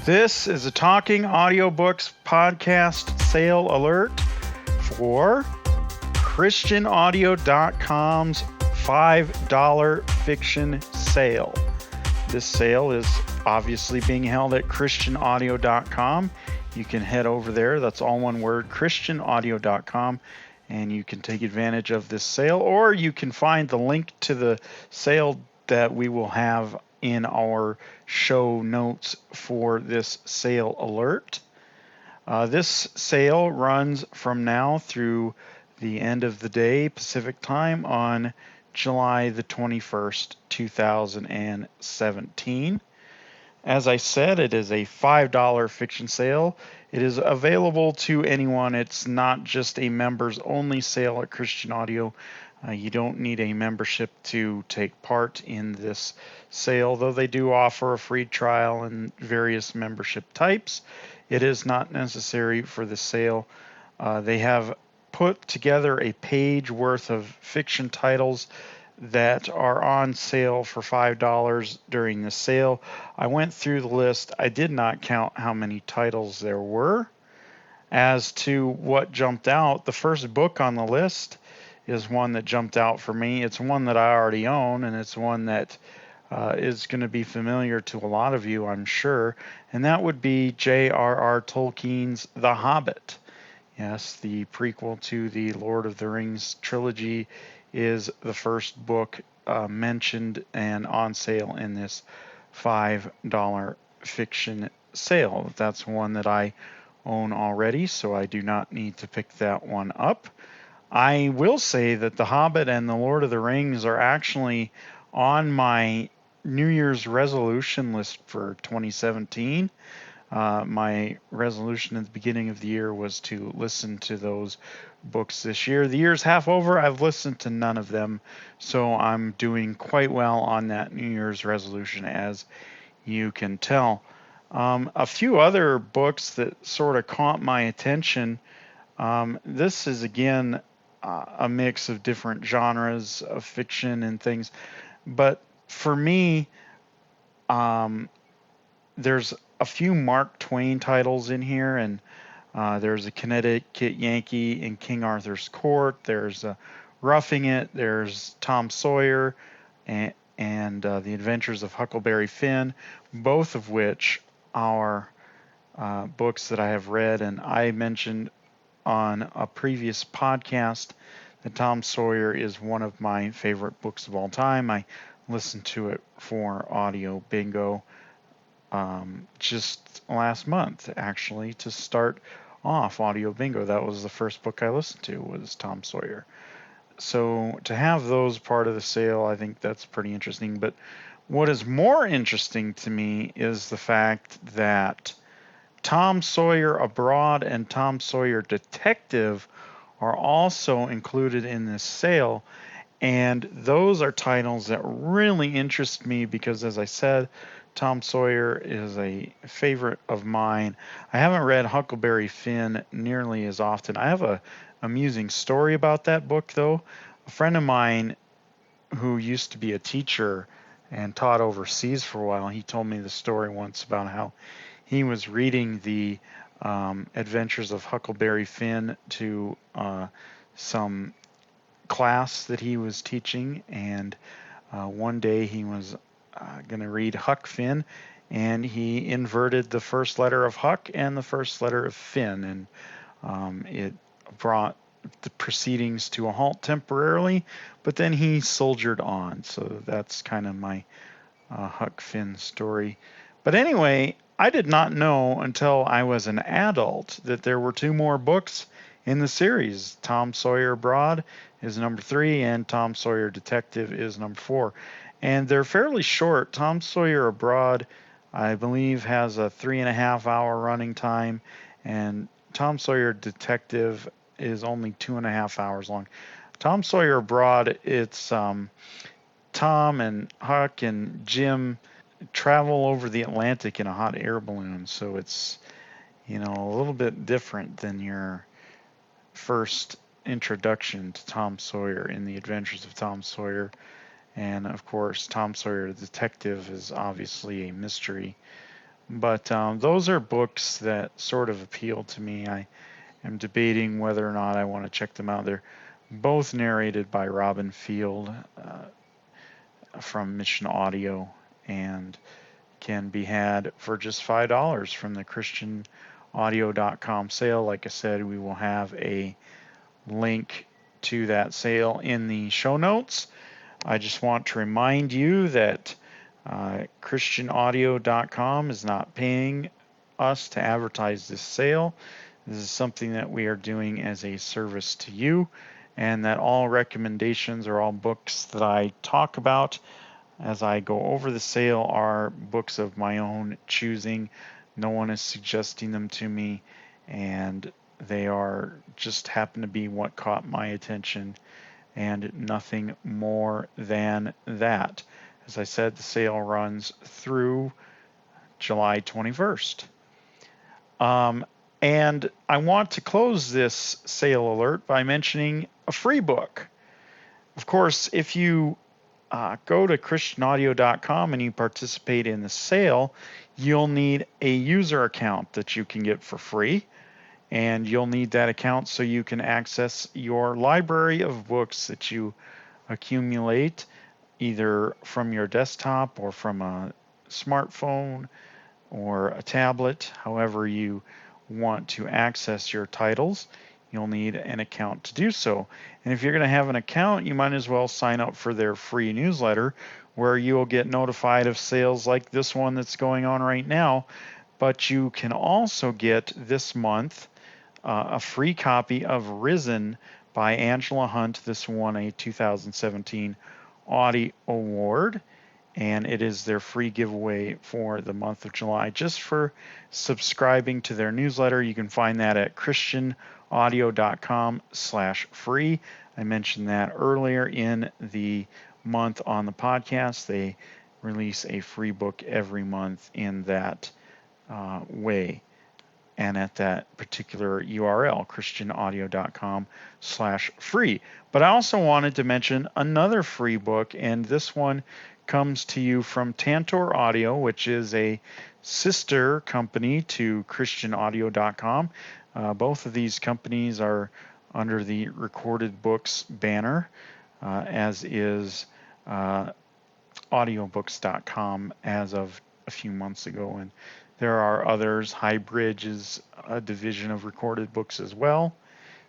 This is a Talking Audiobooks podcast sale alert for ChristianAudio.com's $5 fiction sale. This sale is obviously being held at ChristianAudio.com. You can head over there, that's all one word, ChristianAudio.com, and you can take advantage of this sale, or you can find the link to the sale that we will have in our show notes for this sale alert. This sale runs from now through the end of the day Pacific time on July the 21st, 2017. As I said, it is a $5 fiction sale. It is available to anyone. It's not just a members only sale at Christian Audio. You don't need a membership to take part in this sale, though they do offer a free trial and various membership types. It is not necessary for the sale. They have put together a page worth of fiction titles that are on sale for $5 during the sale. I went through the list. I did not count how many titles there were. As to what jumped out, the first book on the list is one that jumped out for me. It's one that I already own, and it's one that is going to be familiar to a lot of you, I'm sure, and that would be J.R.R. Tolkien's The Hobbit. Yes, the prequel to the Lord of the Rings trilogy is the first book mentioned and on sale in this $5 fiction sale. That's one that I own already, so I do not need to pick that one up. I will say that The Hobbit and The Lord of the Rings are actually on my New Year's resolution list for 2017. My resolution at the beginning of the year was to listen to those books this year. The year's half over. I've listened to none of them, so I'm doing quite well on that New Year's resolution, as you can tell. A few other books that sort of caught my attention. This is, again, a mix of different genres of fiction and things. But for me, there's a few Mark Twain titles in here, and there's a Connecticut Yankee in King Arthur's Court. There's Roughing It. There's Tom Sawyer and The Adventures of Huckleberry Finn, both of which are books that I have read, and I mentioned on a previous podcast that Tom Sawyer is one of my favorite books of all time. I listened to it for Audio Bingo just last month, actually, to start off Audio Bingo. That was the first book I listened to, was Tom Sawyer. So to have those part of the sale, I think that's pretty interesting. But what is more interesting to me is the fact that Tom Sawyer Abroad and Tom Sawyer Detective are also included in this sale. And those are titles that really interest me because, as I said, Tom Sawyer is a favorite of mine. I haven't read Huckleberry Finn nearly as often. I have a amusing story about that book, though. A friend of mine who used to be a teacher and taught overseas for a while, he told me the story once about how he was reading the Adventures of Huckleberry Finn to some class that he was teaching, and one day he was going to read Huck Finn, and he inverted the first letter of Huck and the first letter of Finn, and it brought the proceedings to a halt temporarily, but then he soldiered on. So that's kind of my Huck Finn story. But anyway, I did not know until I was an adult that there were two more books in the series. Tom Sawyer Abroad is number 3, and Tom Sawyer Detective is number 4. And they're fairly short. Tom Sawyer Abroad, I believe, has a 3.5-hour running time, and Tom Sawyer Detective is only 2.5 hours long. Tom Sawyer Abroad, it's Tom and Huck and Jim travel over the Atlantic in a hot air balloon, so it's, a little bit different than your first introduction to Tom Sawyer in The Adventures of Tom Sawyer. And of course, Tom Sawyer Detective is obviously a mystery But those are books that sort of appeal to me. I am debating whether or not I want to check them out. They're both narrated by Robin Field from Mission Audio and can be had for just $5 from the ChristianAudio.com sale. Like I said, we will have a link to that sale in the show notes. I just want to remind you that ChristianAudio.com is not paying us to advertise this sale. This is something that we are doing as a service to you, and that all recommendations or all books that I talk about as I go over the sale are books of my own choosing. No one is suggesting them to me, and they are just happen to be what caught my attention and nothing more than that. As I said, the sale runs through July 21st. And I want to close this sale alert by mentioning a free book. Of course, if you go to ChristianAudio.com and you participate in the sale, you'll need a user account that you can get for free. And you'll need that account so you can access your library of books that you accumulate either from your desktop or from a smartphone or a tablet, however you want to access your titles. You'll need an account to do so. And if you're going to have an account, you might as well sign up for their free newsletter where you'll get notified of sales like this one that's going on right now. But you can also get this month a free copy of Risen by Angela Hunt. This won a 2017 Audie Award, and it is their free giveaway for the month of July just for subscribing to their newsletter. You can find that at ChristianAudio.com/free. I mentioned that earlier in the month on the podcast. They release a free book every month in that way. And at that particular URL, ChristianAudio.com/free. But I also wanted to mention another free book, and this one comes to you from Tantor Audio, which is a sister company to ChristianAudio.com. Both of these companies are under the Recorded Books banner, as is audiobooks.com as of a few months ago. And there are others. Highbridge is a division of Recorded Books as well.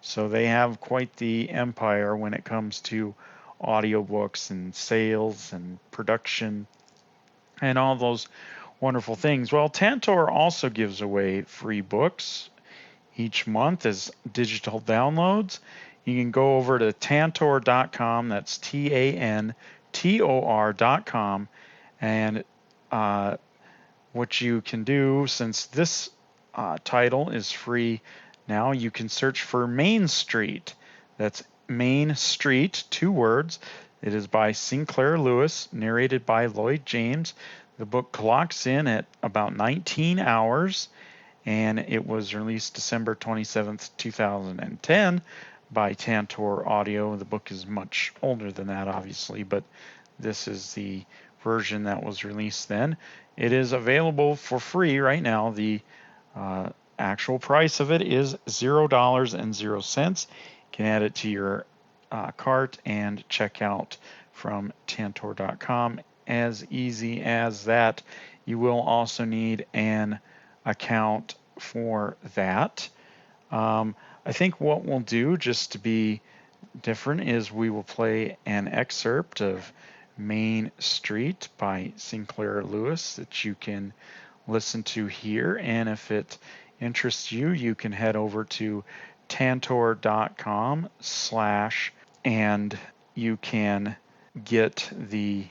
So they have quite the empire when it comes to audiobooks and sales and production and all those wonderful things. Well, Tantor also gives away free books each month as digital downloads. You can go over to Tantor.com, that's TANTOR.com, and what you can do, since this title is free now, you can search for Main Street. That's Main Street, 2 words. It is by Sinclair Lewis, narrated by Lloyd James. The book clocks in at about 19 hours, and it was released December 27th, 2010 by Tantor Audio. The book is much older than that, obviously, but this is the version that was released then. It is available for free right now. The actual price of it is $0.00. You can add it to your cart and check out from Tantor.com. As easy as that. You will also need an account for that. I think what we'll do, just to be different, is we will play an excerpt of Main Street by Sinclair Lewis that you can listen to here. And if it interests you, you can head over to Tantor.com/ and you can get the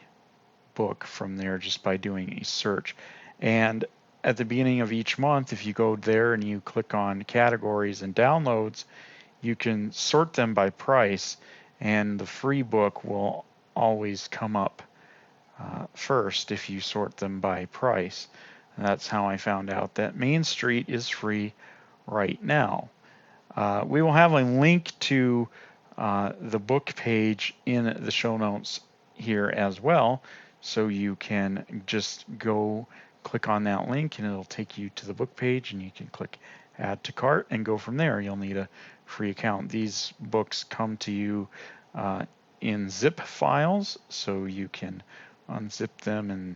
book from there just by doing a search. And at the beginning of each month, if you go there and you click on categories and downloads, you can sort them by price, and the free book will always come up first if you sort them by price. And that's how I found out that Main Street is free right now. We will have a link to the book page in the show notes here as well, so you can just go click on that link and it'll take you to the book page, and you can click add to cart and go from there. You'll need a free account. These books come to you in zip files, so you can unzip them and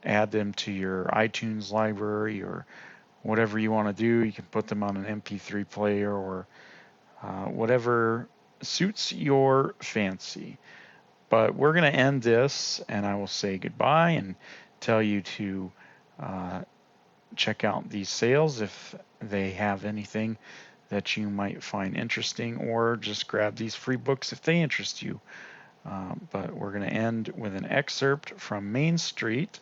add them to your iTunes library or whatever you want to do. You can put them on an MP3 player or whatever suits your fancy. But we're going to end this, and I will say goodbye and tell you to check out these sales if they have anything that you might find interesting, or just grab these free books if they interest you. But we're going to end with an excerpt from Main Street.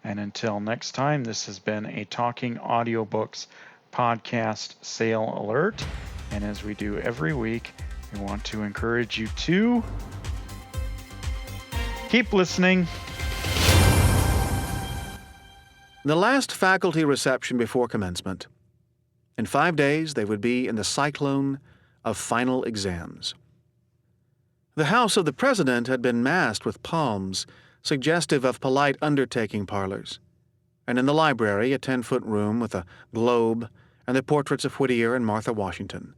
And until next time, this has been a Talking Audiobooks podcast sale alert. And as we do every week, we want to encourage you to keep listening. The last faculty reception before commencement. In 5 days, they would be in the cyclone of final exams. The house of the president had been masked with palms, suggestive of polite undertaking parlors, and in the library, a 10-foot room with a globe and the portraits of Whittier and Martha Washington,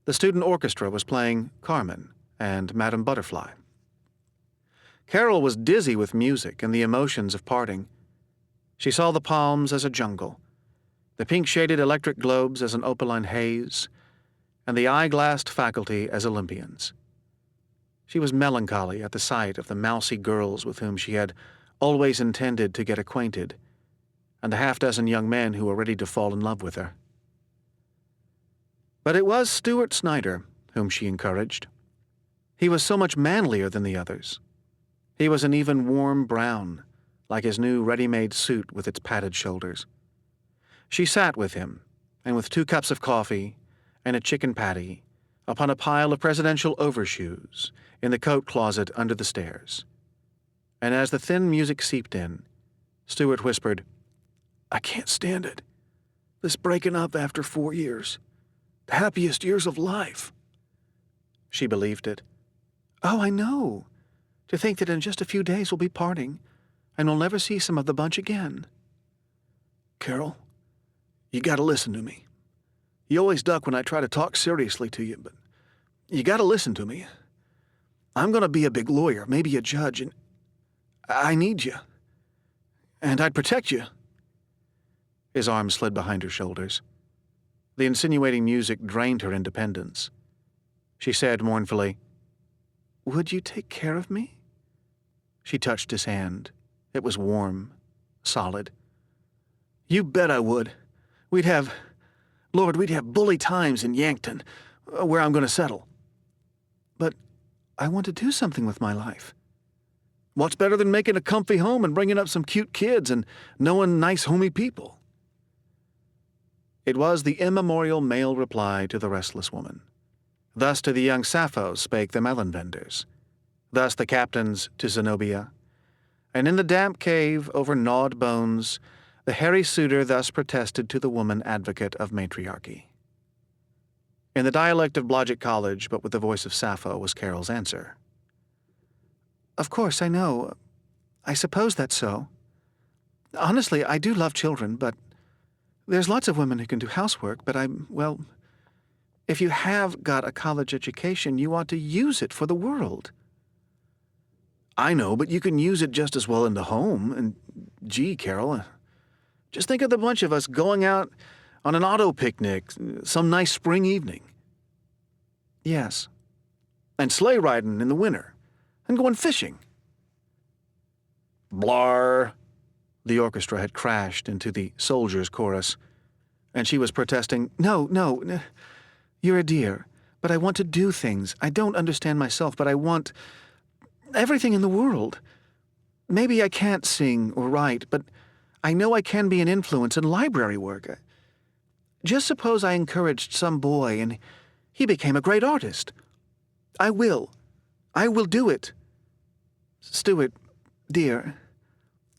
the student orchestra was playing Carmen and Madame Butterfly. Carol was dizzy with music and the emotions of parting. She saw the palms as a jungle, the pink-shaded electric globes as an opaline haze, and the eye-glassed faculty as Olympians. She was melancholy at the sight of the mousy girls with whom she had always intended to get acquainted, and the half-dozen young men who were ready to fall in love with her. But it was Stuart Snyder whom she encouraged. He was so much manlier than the others. He was an even warm brown, like his new ready-made suit with its padded shoulders. She sat with him, and with 2 cups of coffee and a chicken patty, upon a pile of presidential overshoes in the coat closet under the stairs. And as the thin music seeped in, Stuart whispered, "I can't stand it. This breaking up after 4 years. The happiest years of life." She believed it. "Oh, I know. To think that in just a few days we'll be parting, and we'll never see some of the bunch again." "Carol, you gotta listen to me. You always duck when I try to talk seriously to you, but you gotta listen to me. I'm gonna be a big lawyer, maybe a judge, and I need you. And I'd protect you." His arm slid behind her shoulders. The insinuating music drained her independence. She said mournfully, "Would you take care of me?" She touched his hand. It was warm, solid. "You bet I would. We'd have bully times in Yankton, where I'm going to settle. But I want to do something with my life. What's better than making a comfy home and bringing up some cute kids and knowing nice, homey people?" It was the immemorial male reply to the restless woman. Thus to the young Sapphos spake the melon vendors. Thus the captains to Zenobia. And in the damp cave over gnawed bones, the hairy suitor thus protested to the woman advocate of matriarchy. In the dialect of Blodgett College, but with the voice of Sappho, was Carol's answer. "Of course, I know. I suppose that's so. Honestly, I do love children, but there's lots of women who can do housework, but if you have got a college education, you ought to use it for the world." "I know, but you can use it just as well in the home. And, gee, Carol, just think of the bunch of us going out on an auto picnic some nice spring evening." "Yes." "And sleigh riding in the winter. And going fishing." Blar! The orchestra had crashed into the soldiers' chorus, and she was protesting, No, you're a dear, but I want to do things. I don't understand myself, but I want everything in the world. Maybe I can't sing or write, but I know I can be an influence in library work. Just suppose I encouraged some boy and he became a great artist. I will do it. Stuart, dear,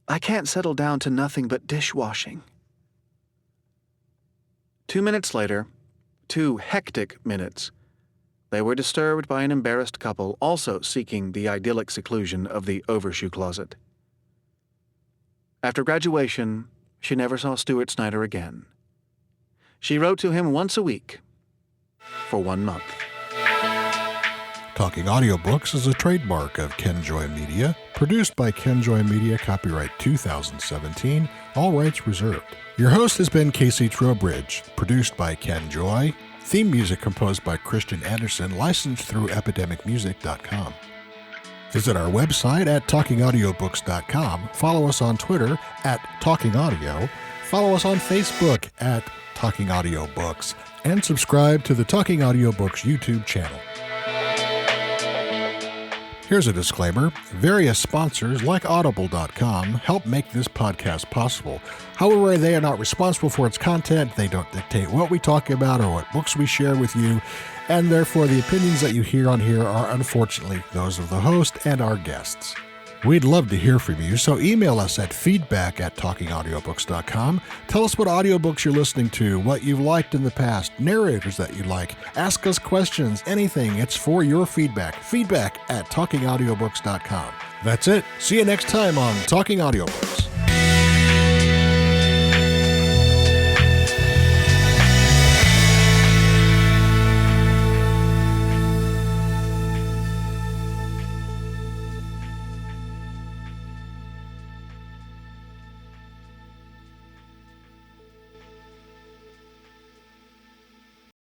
I can't settle down to nothing but dishwashing." 2 minutes later, 2 hectic minutes, they were disturbed by an embarrassed couple also seeking the idyllic seclusion of the overshoe closet. After graduation, she never saw Stuart Snyder again. She wrote to him once a week for 1 month. Talking Audiobooks is a trademark of Kenjoy Media, produced by Kenjoy Media, copyright 2017, all rights reserved. Your host has been Casey Trowbridge, produced by Kenjoy, theme music composed by Christian Anderson, licensed through epidemicmusic.com. Visit our website at talkingaudiobooks.com, follow us on Twitter at Talking Audio, follow us on Facebook at Talking Audiobooks, and subscribe to the Talking Audiobooks YouTube channel. Here's a disclaimer. Various sponsors, like Audible.com, help make this podcast possible. However, they are not responsible for its content. They don't dictate what we talk about or what books we share with you, and therefore the opinions that you hear on here are unfortunately those of the host and our guests. We'd love to hear from you, so email us at feedback@talkingaudiobooks.com. Tell us what audiobooks you're listening to, what you've liked in the past, narrators that you like. Ask us questions, anything. It's for your feedback. Feedback@talkingaudiobooks.com. That's it. See you next time on Talking Audiobooks.